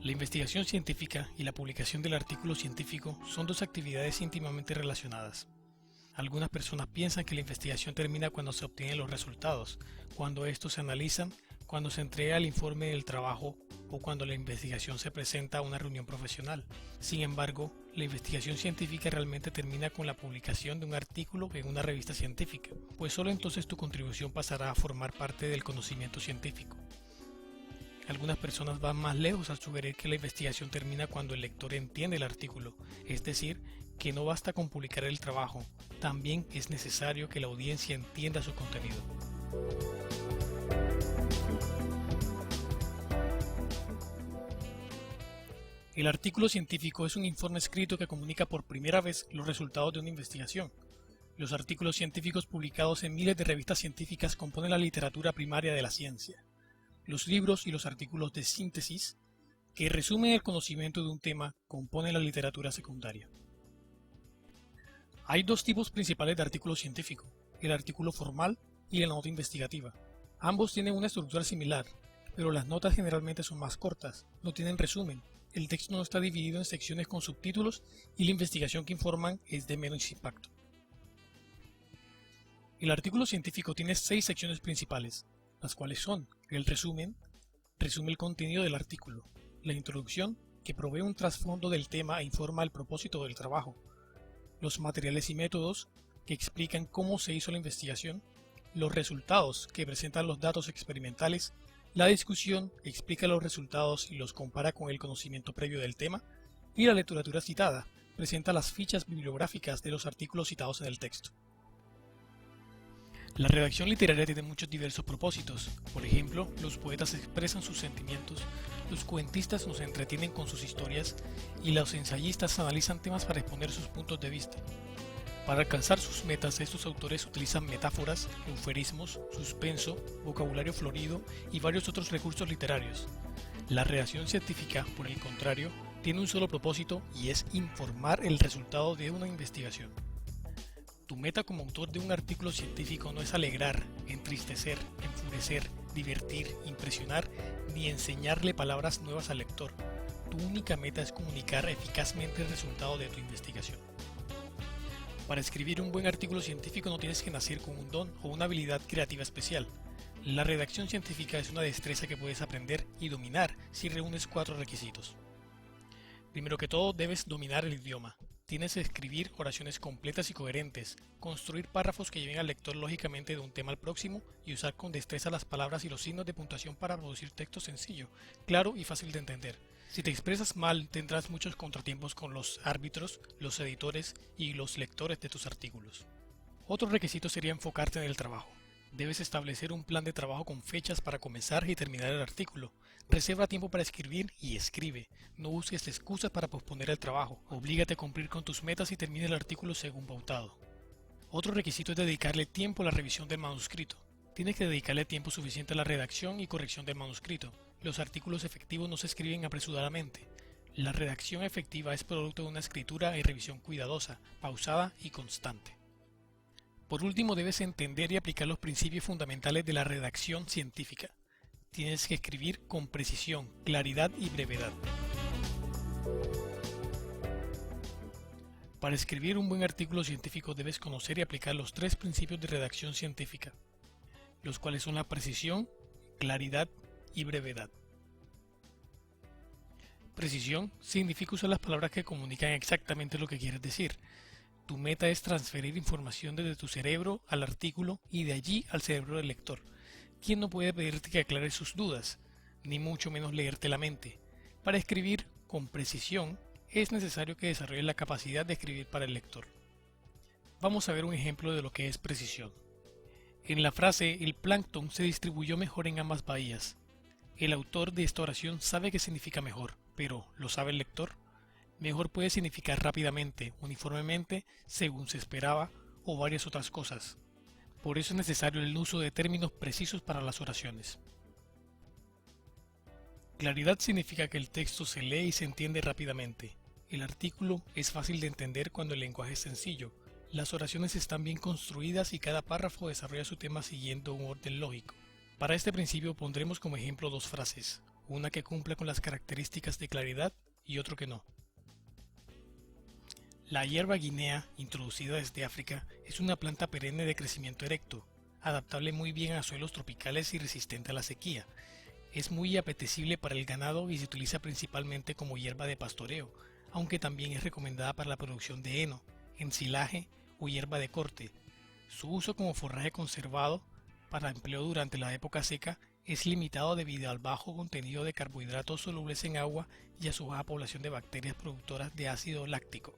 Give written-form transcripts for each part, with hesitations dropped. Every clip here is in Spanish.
La investigación científica y la publicación del artículo científico son dos actividades íntimamente relacionadas. Algunas personas piensan que la investigación termina cuando se obtienen los resultados, cuando estos se analizan, cuando se entrega el informe del trabajo o cuando la investigación se presenta a una reunión profesional. Sin embargo, la investigación científica realmente termina con la publicación de un artículo en una revista científica, pues solo entonces tu contribución pasará a formar parte del conocimiento científico. Algunas personas van más lejos al sugerir que la investigación termina cuando el lector entiende el artículo, es decir, que no basta con publicar el trabajo, también es necesario que la audiencia entienda su contenido. El artículo científico es un informe escrito que comunica por primera vez los resultados de una investigación. Los artículos científicos publicados en miles de revistas científicas componen la literatura primaria de la ciencia. Los libros y los artículos de síntesis, que resumen el conocimiento de un tema, componen la literatura secundaria. Hay dos tipos principales de artículo científico, el artículo formal y la nota investigativa. Ambos tienen una estructura similar, pero las notas generalmente son más cortas, no tienen resumen, el texto no está dividido en secciones con subtítulos y la investigación que informan es de menos impacto. El artículo científico tiene 6 secciones principales, las cuales son el resume el contenido del artículo, la introducción, que provee un trasfondo del tema e informa el propósito del trabajo, los materiales y métodos, que explican cómo se hizo la investigación, los resultados, que presentan los datos experimentales, la discusión, explica los resultados y los compara con el conocimiento previo del tema, y la literatura citada, presenta las fichas bibliográficas de los artículos citados en el texto. La redacción literaria tiene muchos diversos propósitos. Por ejemplo, los poetas expresan sus sentimientos, los cuentistas nos entretienen con sus historias y los ensayistas analizan temas para exponer sus puntos de vista. Para alcanzar sus metas, estos autores utilizan metáforas, eufemismos, suspenso, vocabulario florido y varios otros recursos literarios. La redacción científica, por el contrario, tiene un solo propósito y es informar el resultado de una investigación. Tu meta como autor de un artículo científico no es alegrar, entristecer, enfurecer, divertir, impresionar, ni enseñarle palabras nuevas al lector. Tu única meta es comunicar eficazmente el resultado de tu investigación. Para escribir un buen artículo científico no tienes que nacer con un don o una habilidad creativa especial. La redacción científica es una destreza que puedes aprender y dominar si reúnes 4 requisitos. Primero que todo, debes dominar el idioma. Tienes que escribir oraciones completas y coherentes, construir párrafos que lleven al lector lógicamente de un tema al próximo y usar con destreza las palabras y los signos de puntuación para producir texto sencillo, claro y fácil de entender. Si te expresas mal, tendrás muchos contratiempos con los árbitros, los editores y los lectores de tus artículos. Otro requisito sería enfocarte en el trabajo. Debes establecer un plan de trabajo con fechas para comenzar y terminar el artículo. Reserva tiempo para escribir y escribe. No busques excusas para posponer el trabajo. Oblígate a cumplir con tus metas y termina el artículo según pautado. Otro requisito es dedicarle tiempo a la revisión del manuscrito. Tienes que dedicarle tiempo suficiente a la redacción y corrección del manuscrito. Los artículos efectivos no se escriben apresuradamente. La redacción efectiva es producto de una escritura y revisión cuidadosa, pausada y constante. Por último, debes entender y aplicar los principios fundamentales de la redacción científica. Tienes que escribir con precisión, claridad y brevedad. Para escribir un buen artículo científico debes conocer y aplicar los 3 principios de redacción científica, los cuales son la precisión, claridad y brevedad. Precisión significa usar las palabras que comunican exactamente lo que quieres decir. Tu meta es transferir información desde tu cerebro al artículo y de allí al cerebro del lector. ¿Quién no puede pedirte que aclares sus dudas? Ni mucho menos leerte la mente. Para escribir con precisión es necesario que desarrolles la capacidad de escribir para el lector. Vamos a ver un ejemplo de lo que es precisión. En la frase el plancton se distribuyó mejor en ambas bahías. El autor de esta oración sabe qué significa mejor, pero ¿lo sabe el lector? Mejor puede significar rápidamente, uniformemente, según se esperaba, o varias otras cosas. Por eso es necesario el uso de términos precisos para las oraciones. Claridad significa que el texto se lee y se entiende rápidamente. El artículo es fácil de entender cuando el lenguaje es sencillo. Las oraciones están bien construidas y cada párrafo desarrolla su tema siguiendo un orden lógico. Para este principio pondremos como ejemplo 2 frases. una que cumpla con las características de claridad y otro que no. La hierba guinea, introducida desde África, es una planta perenne de crecimiento erecto, adaptable muy bien a suelos tropicales y resistente a la sequía. Es muy apetecible para el ganado y se utiliza principalmente como hierba de pastoreo, aunque también es recomendada para la producción de heno, ensilaje o hierba de corte. Su uso como forraje conservado para empleo durante la época seca es limitado debido al bajo contenido de carbohidratos solubles en agua y a su baja población de bacterias productoras de ácido láctico.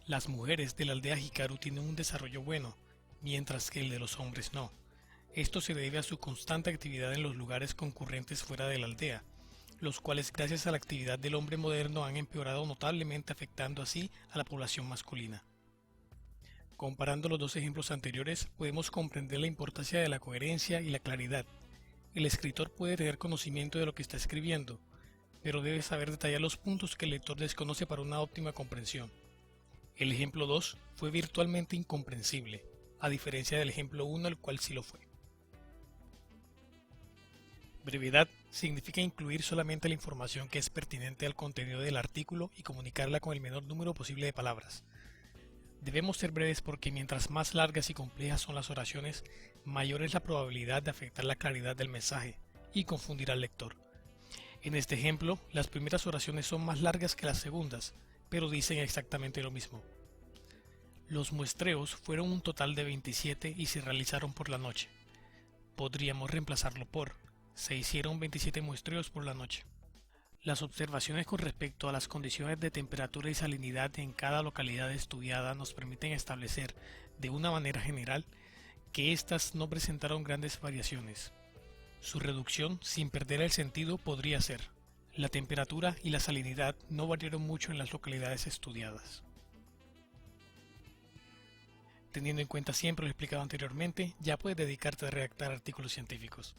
Las mujeres de la aldea Hikaru tienen un desarrollo bueno, mientras que el de los hombres no. Esto se debe a su constante actividad en los lugares concurrentes fuera de la aldea, los cuales gracias a la actividad del hombre moderno han empeorado notablemente, afectando así a la población masculina. Comparando los dos ejemplos anteriores, podemos comprender la importancia de la coherencia y la claridad. El escritor puede tener conocimiento de lo que está escribiendo, pero debe saber detallar los puntos que el lector desconoce para una óptima comprensión. El ejemplo 2 fue virtualmente incomprensible, a diferencia del ejemplo 1, el cual sí lo fue. Brevedad significa incluir solamente la información que es pertinente al contenido del artículo y comunicarla con el menor número posible de palabras. Debemos ser breves porque mientras más largas y complejas son las oraciones, mayor es la probabilidad de afectar la claridad del mensaje y confundir al lector. En este ejemplo, las primeras oraciones son más largas que las segundas, pero dicen exactamente lo mismo. Los muestreos fueron un total de 27 y se realizaron por la noche. Podríamos reemplazarlo por: se hicieron 27 muestreos por la noche. Las observaciones con respecto a las condiciones de temperatura y salinidad en cada localidad estudiada nos permiten establecer, de una manera general, que éstas no presentaron grandes variaciones. Su reducción, sin perder el sentido, podría ser: la temperatura y la salinidad no variaron mucho en las localidades estudiadas. Teniendo en cuenta siempre lo explicado anteriormente, ya puedes dedicarte a redactar artículos científicos.